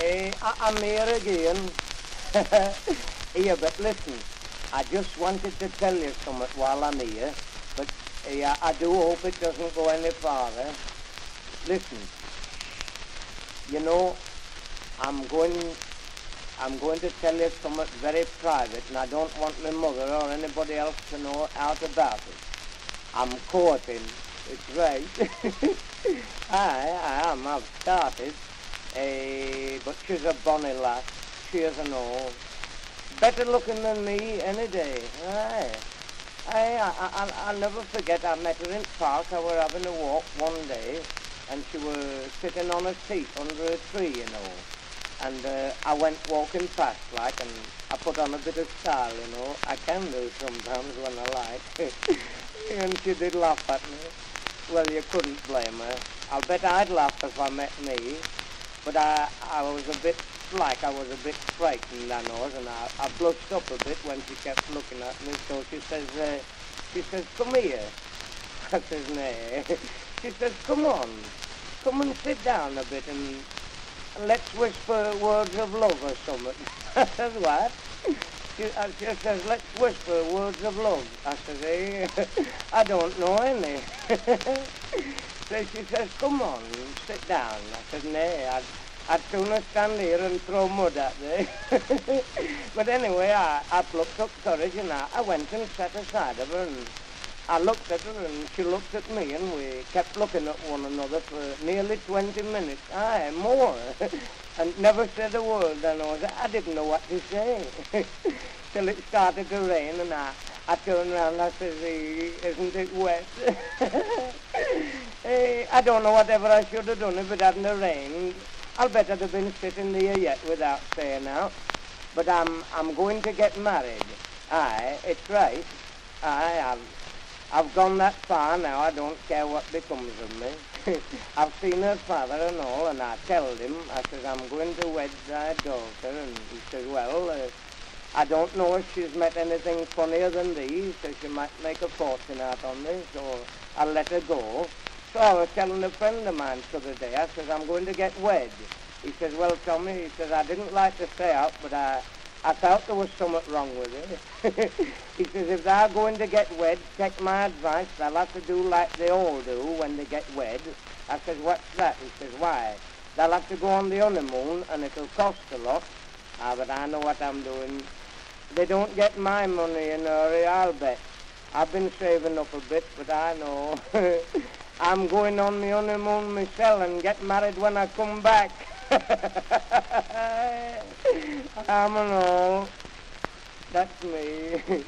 I'm here again. Here, but listen, I just wanted to tell you something while I'm here, but I do hope it doesn't go any farther. Listen, you know, I'm going to tell you something very private, and I don't want my mother or anybody else to know out about it. I'm courting. It's right. I am. I've started. But she's a bonny lass. She is and all. Better looking than me any day. I'll never forget. I met her in the park. I were having a walk one day, and she was sitting on a seat under a tree, you know. And I went walking past, like, and I put on a bit of style, you know. I can do sometimes when I like. And she did laugh at me. Well, you couldn't blame her. I'll bet I'd laugh if I met me. But I was a bit frightened, I know, and I blushed up a bit when she kept looking at me. So she says, come here. I says, nay. She says, come on. Come and sit down a bit and let's whisper words of love or something. I says, what? She says, let's whisper words of love. I says, I don't know any. So she says, come on, sit down. I said, nay, I'd sooner stand here and throw mud at me. But anyway, I plucked up courage and I went and sat aside of her, and I looked at her and she looked at me, and we kept looking at one another for nearly 20 minutes. Aye, more. And never said a word, I know. I didn't know what to say. Till it started to rain, and I turned around and I said, isn't it wet? I don't know whatever I should have done if it hadn't have rained. I'll bet I'd have been sitting there yet without saying out. But I'm going to get married. Aye, it's right. Aye, I've gone that far now. I don't care what becomes of me. I've seen her father and all, and I told him, I says, I'm going to wed thy daughter. And he says, well, I don't know if she's met anything funnier than these, so she might make a fortune out on me, so I'll let her go. So I was telling a friend of mine the other day, I says, I'm going to get wed. He says, well, Tommy, he says, I didn't like to stay out, but I thought there was something wrong with it. He says, if they're going to get wed, take my advice, they'll have to do like they all do when they get wed. I says, what's that? He says, why? They'll have to go on the honeymoon, and it'll cost a lot. But I know what I'm doing. They don't get my money in a hurry, I'll bet. I've been saving up a bit, but I know. I'm going on the honeymoon myself and get married when I come back. I'm an old. That's me.